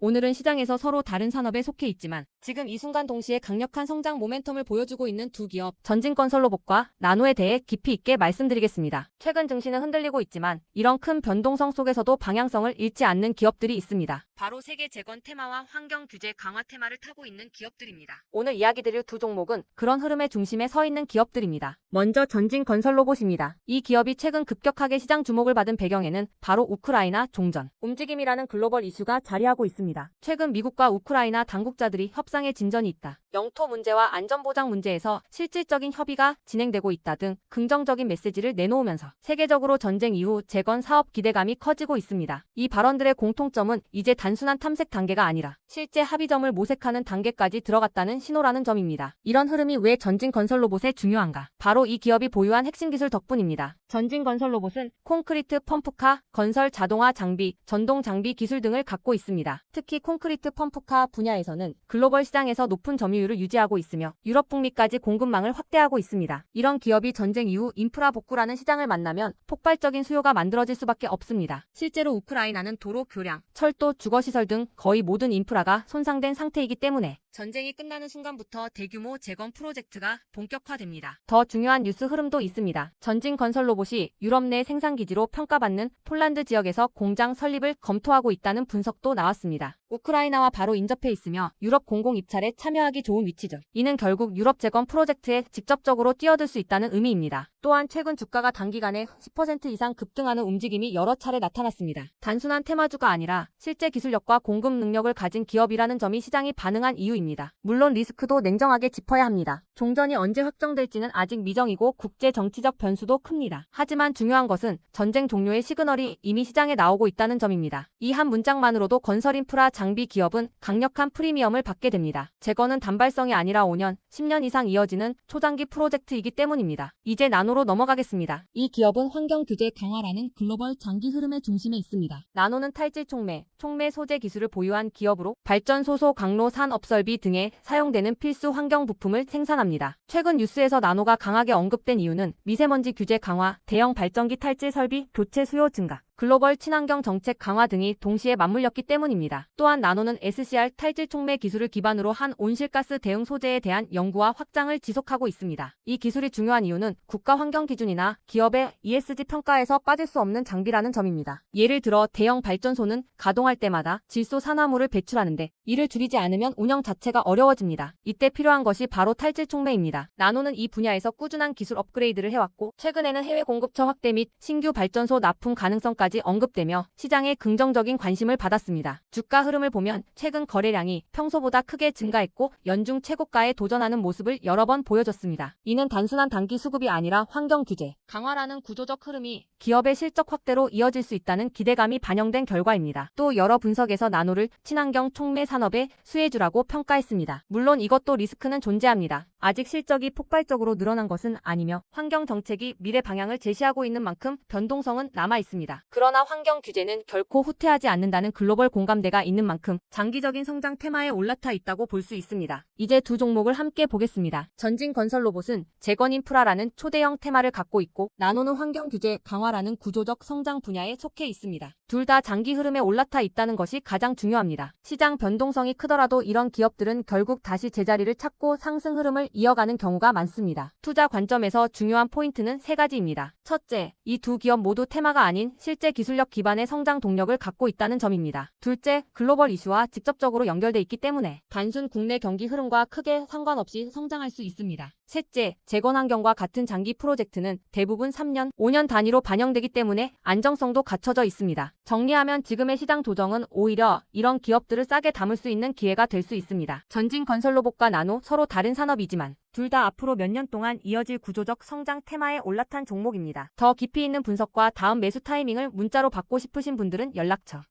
오늘은 시장에서 서로 다른 산업에 속해 있지만 지금 이 순간 동시에 강력한 성장 모멘텀을 보여주고 있는 두 기업 전진건설로봇과 나노에 대해 깊이 있게 말씀드리겠습니다. 최근 증시는 흔들리고 있지만 이런 큰 변동성 속에서도 방향성을 잃지 않는 기업들이 있습니다. 바로 세계 재건 테마와 환경 규제 강화 테마를 타고 있는 기업들입니다. 오늘 이야기 드릴 두 종목은 그런 흐름의 중심에 서 있는 기업들입니다. 먼저 전진건설로봇입니다. 이 기업이 최근 급격하게 시장 주목을 받은 배경에는 바로 우크라이나 종전, 움직임이라는 글로벌 이슈가 자리하고 있습니다. 최근 미국과 우크라이나 당국자들이 협상에 진전이 있다, 영토 문제와 안전보장 문제에서 실질적인 협의가 진행되고 있다 등 긍정적인 메시지를 내놓으면서 세계적으로 전쟁 이후 재건 사업 기대감이 커지고 있습니다. 이 발언들의 공통점은 이제 단순한 탐색 단계가 아니라 실제 합의점을 모색하는 단계까지 들어갔다는 신호라는 점입니다. 이런 흐름이 왜 전진건설로봇에 중요한가? 바로 이 기업이 보유한 핵심 기술 덕분입니다. 전진건설로봇은 콘크리트 펌프카, 건설 자동화 장비, 전동 장비 기술 등을 갖고 있습니다. 특히 콘크리트 펌프카 분야에서는 글로벌 시장에서 높은 점유율을 유지하고 있으며 유럽 북미까지 공급망을 확대하고 있습니다. 이런 기업이 전쟁 이후 인프라 복구라는 시장을 만나면 폭발적인 수요가 만들어질 수밖에 없습니다. 실제로 우크라이나는 도로, 교량, 철도, 주거시설 등 거의 모든 인프라가 손상된 상태이기 때문에 전쟁이 끝나는 순간부터 대규모 재건 프로젝트가 본격화됩니다. 더 중요한 뉴스 흐름도 있습니다. 전진건설로봇이 유럽 내 생산기지로 평가받는 폴란드 지역에서 공장 설립을 검토하고 있다는 분석도 나왔습니다. 우크라이나와 바로 인접해 있으며 유럽 공공 입찰에 참여하기 좋은 위치죠. 이는 결국 유럽 재건 프로젝트에 직접적으로 뛰어들 수 있다는 의미입니다. 또한 최근 주가가 단기간에 10% 이상 급등하는 움직임이 여러 차례 나타났습니다. 단순한 테마주가 아니라 실제 기술력과 공급 능력을 가진 기업이라는 점이 시장이 반응한 이유입니다. 물론 리스크도 냉정하게 짚어야 합니다. 종전이 언제 확정될지는 아직 미정이고 국제 정치적 변수도 큽니다. 하지만 중요한 것은 전쟁 종료의 시그널이 이미 시장에 나오고 있다는 점입니다. 이 한 문장만으로도 건설 인프라 장비 기업은 강력한 프리미엄을 받게 됩니다. 재건은 단발성이 아니라 5년, 10년 이상 이어지는 초장기 프로젝트이기 때문입니다. 이제 나노로 넘어가겠습니다. 이 기업은 환경 규제 강화라는 글로벌 장기 흐름의 중심에 있습니다. 나노는 탈질 촉매, 촉매 소재 기술을 보유한 기업으로 발전소소 강로 산업설비 등에 사용되는 필수 환경 부품을 생산합니다. 최근 뉴스에서 나노가 강하게 언급된 이유는 미세먼지 규제 강화, 대형 발전기 탈질 설비 교체 수요 증가, 글로벌 친환경 정책 강화 등이 동시에 맞물렸기 때문입니다. 또한 나노는 SCR 탈질 촉매 기술을 기반으로 한 온실가스 대응 소재에 대한 연구와 확장을 지속하고 있습니다. 이 기술이 중요한 이유는 국가 환경 기준이나 기업의 ESG 평가에서 빠질 수 없는 장비라는 점입니다. 예를 들어 대형 발전소는 가동할 때마다 질소 산화물을 배출하는데 이를 줄이지 않으면 운영 자체가 어려워집니다. 이때 필요한 것이 바로 탈질 촉매입니다. 나노는 이 분야에서 꾸준한 기술 업그레이드를 해왔고 최근에는 해외 공급처 확대 및 신규 발전소 납품 가능성까지 언급되며 시장에 긍정적인 관심을 받았습니다. 주가 흐름을 보면 최근 거래량이 평소보다 크게 증가했고 연중 최고가에 도전하는 모습을 여러 번 보여줬습니다. 이는 단순한 단기 수급이 아니라 환경 규제 강화라는 구조적 흐름이 기업의 실적 확대로 이어질 수 있다는 기대감이 반영된 결과입니다. 또 여러 분석에서 나노를 친환경 촉매 산업의 수혜주라고 평가했습니다. 물론 이것도 리스크는 존재합니다. 아직 실적이 폭발적으로 늘어난 것은 아니며 환경 정책이 미래 방향을 제시하고 있는 만큼 변동성은 남아 있습니다. 그러나 환경 규제는 결코 후퇴하지 않는다는 글로벌 공감대가 있는 만큼 장기적인 성장 테마에 올라타 있다고 볼 수 있습니다. 이제 두 종목을 함께 보겠습니다. 전진건설로봇은 재건 인프라라는 초대형 테마를 갖고 있고 나노는 환경 규제 강화라는 구조적 성장 분야에 속해 있습니다. 둘 다 장기 흐름에 올라타 있다는 것이 가장 중요합니다. 시장 변동성이 크더라도 이런 기업들은 결국 다시 제자리를 찾고 상승 흐름을 이어가는 경우가 많습니다. 투자 관점에서 중요한 포인트는 세 가지입니다. 첫째, 이 두 기업 모두 테마가 아닌 실제 기술력 기반의 성장 동력을 갖고 있다는 점입니다. 둘째, 글로벌 이슈와 직접적으로 연결돼 있기 때문에 단순 국내 경기 흐름과 크게 상관없이 성장할 수 있습니다. 셋째, 재건 환경과 같은 장기 프로젝트는 대부분 3년, 5년 단위로 반영되기 때문에 안정성도 갖춰져 있습니다. 정리하면 지금의 시장 조정은 오히려 이런 기업들을 싸게 담을 수 있는 기회가 될 수 있습니다. 전진건설로봇과 나노 서로 다른 산업이지만 둘 다 앞으로 몇 년 동안 이어질 구조적 성장 테마에 올라탄 종목입니다. 더 깊이 있는 분석과 다음 매수 타이밍을 문자로 받고 싶으신 분들은 연락처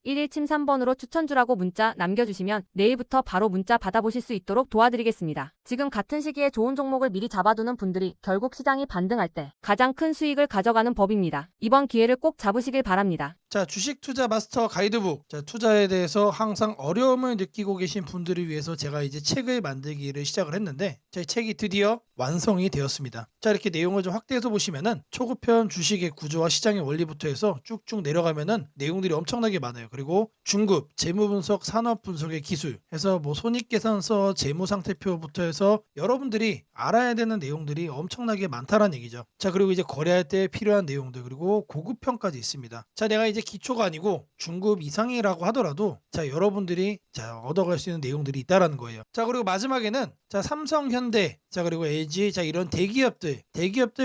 010-8003-1173번으로 추천주라고 문자 남겨주시면 내일부터 바로 문자 받아보실 수 있도록 도와드리겠습니다. 지금 같은 시기에 좋은 종목을 미리 잡아두는 분들이 결국 시장이 반등할 때 가장 큰 수익을 가져가는 법입니다. 이번 기회를 꼭 잡으시길 바랍니다. 자, 주식 투자 마스터 가이드북. 자, 투자에 대해서 항상 어려움을 느끼고 계신 분들을 위해서 제가 이제 책을 만들기를 시작을 했는데 제 책이 드디어 완성이 되었습니다. 자, 이렇게 내용을 좀 확대해서 보시면은 초급편 주식의 구조와 시장의 원리부터 해서 쭉쭉 내려가면은 내용들이 엄청나게 많아요. 그리고 중급, 재무 분석, 산업 분석의 기술 해서 뭐 손익계산서, 재무 상태표부터 해서 여러분들이 알아야 되는 내용들이 엄청나게 많다라는 얘기죠. 자, 그리고 이제 거래할 때 필요한 내용들 그리고 고급편까지 있습니다. 자, 내가 이제 기초가 아니고 중급 이상이라고 하더라도 자, 여러분들이 자, 얻어갈 수 있는 내용들이 있다라는 거예요. 자, 그리고 마지막에는 자, 삼성, 현대, 자, 그리고 LG, 자, 이런 대기업들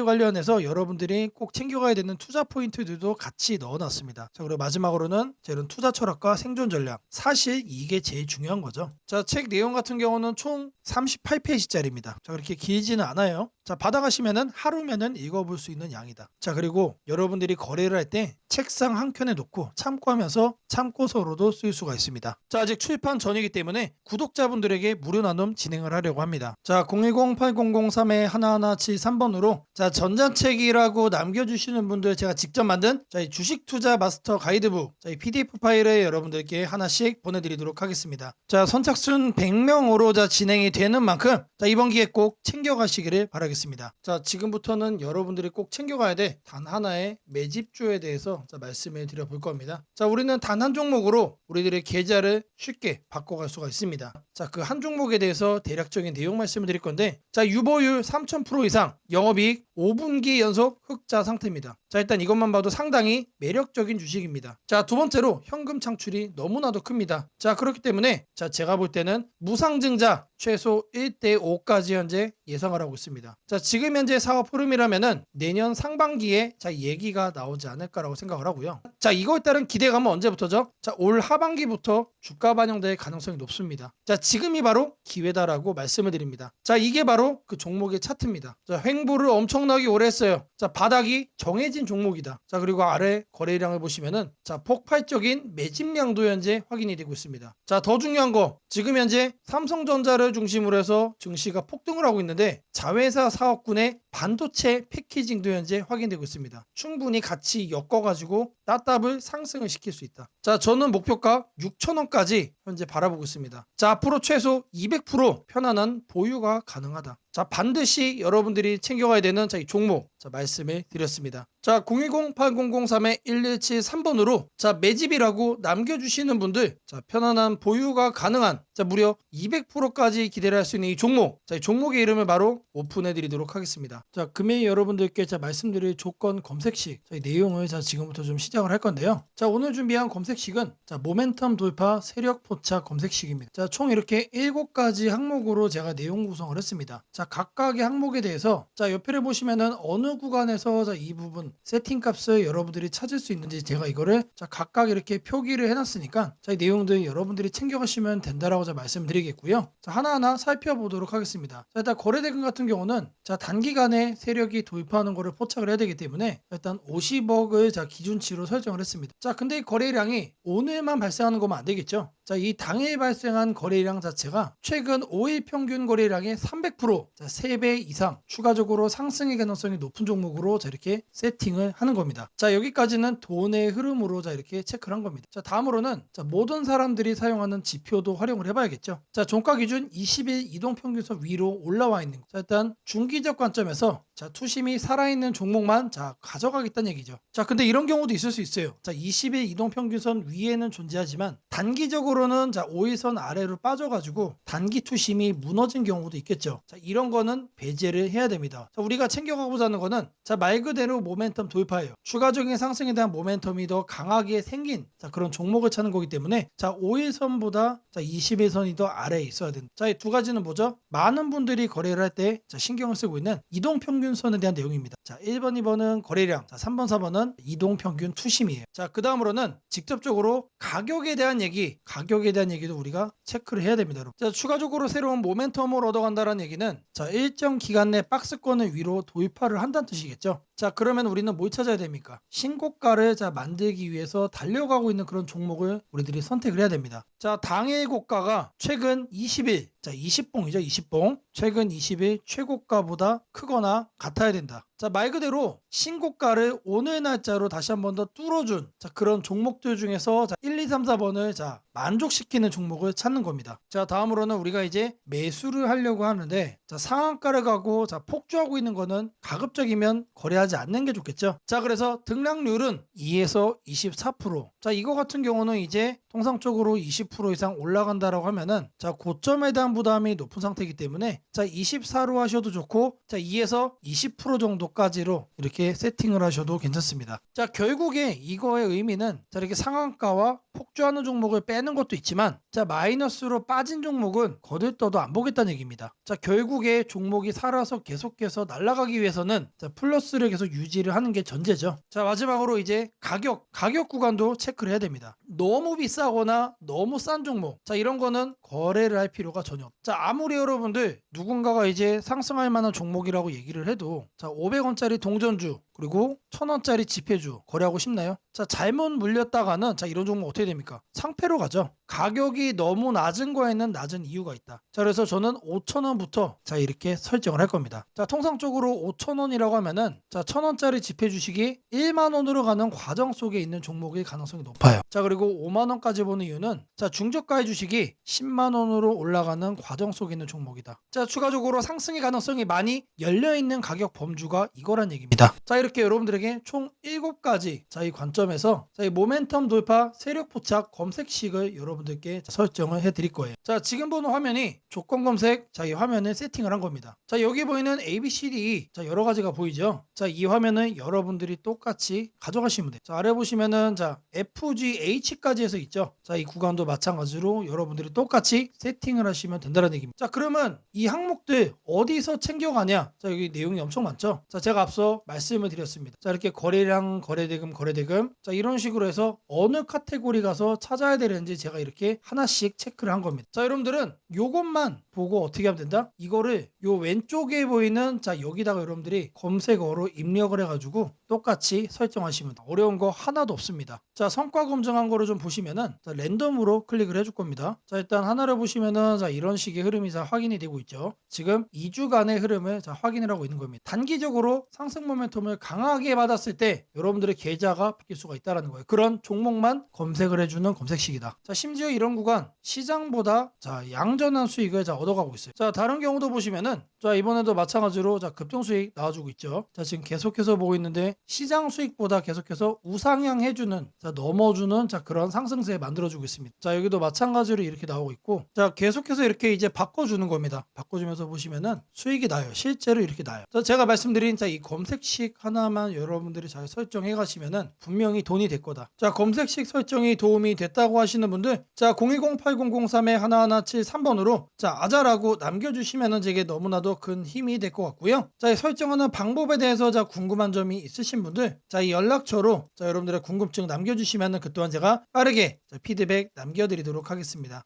관련해서 여러분들이 꼭 챙겨가야 되는 투자 포인트들도 같이 넣어놨습니다. 자, 그리고 마지막으로는 자, 이런 투자 철학과 생존 전략. 사실 이게 제일 중요한 거죠. 자, 책 내용 같은 경우는 총 38페이지짜리입니다. 자, 그렇게 길지는 않아요. 자, 받아가시면은 하루면은 읽어볼 수 있는 양이다. 자, 그리고 여러분들이 거래를 할 때 책상 한 켠에 놓고 참고하면서 참고서로도 쓸 수가 있습니다. 자, 아직 출판 전이기 때문에 구독자분들에게 무료 나눔 진행을 하려고 합니다. 자, 010-8003-1173번으로 자, 전자책이라고 남겨주시는 분들 제가 직접 만든 자, 이 주식 투자 마스터 가이드북 자, 이 PDF 파일을 여러분들께 하나씩 보내드리도록 하겠습니다. 자, 선착순 100명으로 자, 진행이 되는 만큼 자, 이번 기회에 꼭 챙겨가시기를 바라겠습니다. 자, 지금부터는 여러분들이 꼭 챙겨가야 돼 단 하나의 매집주에 대해서 자, 말씀을 드려볼 겁니다. 자, 우리는 단 한 종목으로 우리들의 계좌를 쉽게 바꿔갈 수가 있습니다. 자, 그 한 종목에 대해서 대략적인 내용 말씀을 드릴 건데 자, 유보율 3000% 이상 영업이익 5분기 연속 흑자 상태입니다. 자, 일단 이것만 봐도 상당히 매력적인 주식입니다. 자, 두 번째로 현금 창출이 너무나도 큽니다. 자, 그렇기 때문에 자, 제가 볼 때는 무상증자 최소 1대5까지 현재 예상을 하고 있습니다. 자, 지금 현재 사업 흐름이라면은 내년 상반기에 자, 얘기가 나오지 않을까라고 생각을 하고요. 자, 이거에 따른 기대감은 언제부터죠? 자, 올 하반기부터 주가 반영될 가능성이 높습니다. 자, 지금이 바로 기회다라고 말씀을 드립니다. 자, 이게 바로 그 종목의 차트입니다. 자, 횡보를 엄청나게 오래 했어요. 자, 바닥이 정해진 종목이다. 자, 그리고 아래 거래량을 보시면은 자, 폭발적인 매집량도 현재 확인이 되고 있습니다. 자, 더 중요한 거 지금 현재 삼성전자를 중심으로 해서 증시가 폭등을 하고 있는데 자회사 사업군의 반도체 패키징도 현재 확인되고 있습니다. 충분히 같이 엮어가지고 따답을 상승을 시킬 수 있다. 자, 저는 목표가 6,000원까지 현재 바라보고 있습니다. 자, 앞으로 최소 200% 편안한 보유가 가능하다. 자, 반드시 여러분들이 챙겨가야 되는 자, 이 종목 자, 말씀을 드렸습니다. 자, 010-8003-1173번으로 자, 매집이라고 남겨주시는 분들 자, 편안한 보유가 가능한 자, 무려 200%까지 기대를 할 수 있는 이 종목 자, 이 종목의 이름을 바로 오픈해 드리도록 하겠습니다. 자, 금일 여러분들께 자, 말씀드릴 조건 검색식 자, 이 내용을 자, 지금부터 좀 시작을 할 건데요. 자, 오늘 준비한 검색식은 자, 모멘텀 돌파 세력 포착 검색식입니다. 자, 총 이렇게 7가지 항목으로 제가 내용 구성을 했습니다. 자, 각각의 항목에 대해서 자, 옆에를 보시면은 어느 구간에서 자, 이 부분 세팅 값을 여러분들이 찾을 수 있는지 제가 이거를 자, 각각 이렇게 표기를 해놨으니까 자, 이 내용들 여러분들이 챙겨가시면 된다라고 자, 말씀드리겠고요. 자, 하나하나 살펴보도록 하겠습니다. 자, 일단 거래대금 같은 경우는 자, 단기간에 세력이 돌파하는 거를 포착을 해야 되기 때문에 일단 50억을 자, 기준치로 설정을 했습니다. 자, 근데 이 거래량이 오늘만 발생하는 거면 안 되겠죠. 자, 이 당일 발생한 거래량 자체가 최근 5일 평균 거래량의 300% 자, 3배 이상 추가적으로 상승의 가능성이 높은 종목으로 자, 이렇게 세팅을 하는 겁니다. 자, 여기까지는 돈의 흐름으로 자, 이렇게 체크를 한 겁니다. 자, 다음으로는 자, 모든 사람들이 사용하는 지표도 활용을 해봐야겠죠. 자, 종가 기준 20일 이동평균선 위로 올라와 있는 거. 자, 일단 중기적 관점에서 자, 투심이 살아있는 종목만 자, 가져가겠다는 얘기죠. 자, 근데 이런 경우도 있을 수 있어요. 자, 20일 이동평균선 위에는 존재하지만 단기적으로는 자, 5일선 아래로 빠져가지고 단기 투심이 무너진 경우도 있겠죠. 자, 이런 거는 배제를 해야 됩니다. 자, 우리가 챙겨가고자 하는 거는 자, 말 그대로 모멘텀 돌파예요. 추가적인 상승에 대한 모멘텀이 더 강하게 생긴 자, 그런 종목을 찾는 거기 때문에 자, 5일선보다 자, 20일선이 더 아래에 있어야 된다. 자, 이 두 가지는 뭐죠? 많은 분들이 거래를 할 때 신경을 쓰고 있는 이동평균선에 대한 내용입니다. 자, 1번, 2번은 거래량, 자, 3번, 4번은 이동평균 투심이에요. 자, 그 다음으로는 직접적으로 가격에 대한 얘기도 우리가 체크를 해야 됩니다. 여러분. 자, 추가적으로 새로운 모멘텀을 얻어간다는 얘기는 자, 일정 기간 내 박스권을 위로 돌파를 한다는 뜻이겠죠. 자, 그러면 우리는 뭘 찾아야 됩니까? 신고가를 자, 만들기 위해서 달려가고 있는 그런 종목을 우리들이 선택을 해야 됩니다. 자, 당일 고가가 최근 20일 자, 20봉이죠. 20봉. 최근 20일 최고가보다 크거나 같아야 된다. 자, 말 그대로 신고가를 오늘 날짜로 다시 한 번 더 뚫어준 자, 그런 종목들 중에서 자, 1, 2, 3, 4번을 자, 만족시키는 종목을 찾는 겁니다. 자, 다음으로는 우리가 이제 매수를 하려고 하는데 자, 상한가를 가고 자, 폭주하고 있는 거는 가급적이면 거래하지 않는 게 좋겠죠. 자, 그래서 등락률은 2에서 24%. 자, 이거 같은 경우는 이제 통상적으로 20% 이상 올라간다라고 하면은 자, 고점에 대한 부담이 높은 상태이기 때문에 자, 24로 하셔도 좋고 자, 2에서 20% 정도까지로 이렇게 세팅을 하셔도 괜찮습니다. 자, 결국에 이거의 의미는 자, 이렇게 상한가와 폭주하는 종목을 빼는 것도 있지만 자, 마이너스로 빠진 종목은 거들떠도 안 보겠다는 얘기입니다. 자, 결국에 종목이 살아서 계속해서 날아가기 위해서는 자, 플러스를 계속 유지를 하는 게 전제죠. 자, 마지막으로 이제 가격 구간도 체크를 해야 됩니다. 너무 비싸거나 너무 싼 종목 자, 이런 거는 거래를 할 필요가 전혀 없. 자, 아무리 여러분들 누군가가 이제 상승할 만한 종목이라고 얘기를 해도 자, 500원짜리 동전주 그리고 1000원짜리 지폐주 거래하고 싶나요? 자, 잘못 물렸다가는 자, 이런 종목 어떻게 됩니까? 상패로 가죠. 가격이 너무 낮은 거에는 낮은 이유가 있다. 자, 그래서 저는 5,000원부터 자, 이렇게 설정을 할 겁니다. 자, 통상적으로 5,000원이라고 하면은 자, 1000원짜리 지폐 주식이 1만 원으로 가는 과정 속에 있는 종목일 가능성이 높아요. 자, 그리고 5만 원까지 보는 이유는 자, 중저가의 주식이 10만 원으로 올라가는 과정 속에 있는 종목이다. 자, 추가적으로 상승의 가능성이 많이 열려 있는 가격 범주가 이거란 얘기입니다. 자, 이렇게 여러분들에게 총 7가지 자, 이 관점에서 자, 이 모멘텀 돌파 세력 포착 검색식을 여러분들께 설정을 해 드릴 거예요. 자, 지금 보는 화면이 조건 검색 자, 이 화면을 세팅을 한 겁니다. 자, 여기 보이는 ABCD 자, 여러 가지가 보이죠? 자, 이 화면은 여러분들이 똑같이 가져가시면 돼요. 자, 아래 보시면은 자, FGH까지 해서 있죠? 자, 이 구간도 마찬가지로 여러분들이 똑같이 세팅을 하시면 된다는 얘기입니다. 자, 그러면 이 항목들 어디서 챙겨가냐? 자, 여기 내용이 엄청 많죠? 자, 제가 앞서 말씀을 드렸습니다. 자, 이렇게 거래량, 거래대금 자, 이런 식으로 해서 어느 카테고리 가서 찾아야 되는지 제가 이렇게 하나씩 체크를 한 겁니다. 자, 여러분들은 요것만 보고 어떻게 하면 된다? 이거를 요 왼쪽에 보이는 자, 여기다가 여러분들이 검색어로 입력을 해가지고 똑같이 설정하시면 돼요. 어려운 거 하나도 없습니다. 자, 성과 검증한 거를 좀 보시면은 자, 랜덤으로 클릭을 해줄 겁니다. 자, 일단 하나를 보시면은 자, 이런 식의 흐름이 자, 확인이 되고 있죠. 지금 2주간의 흐름을 자, 확인을 하고 있는 겁니다. 단기적으로 상승 모멘텀을 강하게 받았을 때 여러분들의 계좌가 바뀔 수가 있다는 거예요. 그런 종목만 검색을 해주는 검색식이다. 자, 심지어 이런 구간 시장보다 자, 양전한 수익을 자, 얻어가고 있어요. 자, 다른 경우도 보시면은 자, 이번에도 마찬가지로 자, 급등 수익 나와주고 있죠. 자, 지금 계속해서 보고 있는데 시장 수익보다 계속해서 우상향 해주는 자, 넘어주는 자, 그런 상승세 만들어주고 있습니다. 자, 여기도 마찬가지로 이렇게 나오고 있고 자, 계속해서 이렇게 이제 바꿔주는 겁니다. 바꿔주면서 보시면은 수익이 나요. 실제로 이렇게 나요. 자, 제가 말씀드린 자, 이 검색식 하나만 여러분들이 잘 설정해 가시면은 분명히 돈이 될 거다. 자, 검색식 설정이 도움이 됐다고 하시는 분들 자, 010-8003-1173번으로 자, 아자라고 남겨주시면은 제게 너무나도 큰 힘이 될 것 같고요. 자, 이 설정하는 방법에 대해서 자, 궁금한 점이 있으신 분들 자, 이 연락처로 자, 여러분들의 궁금증 남겨주시면은 그 또한 제가 빠르게 자, 피드백 남겨드리도록 하겠습니다.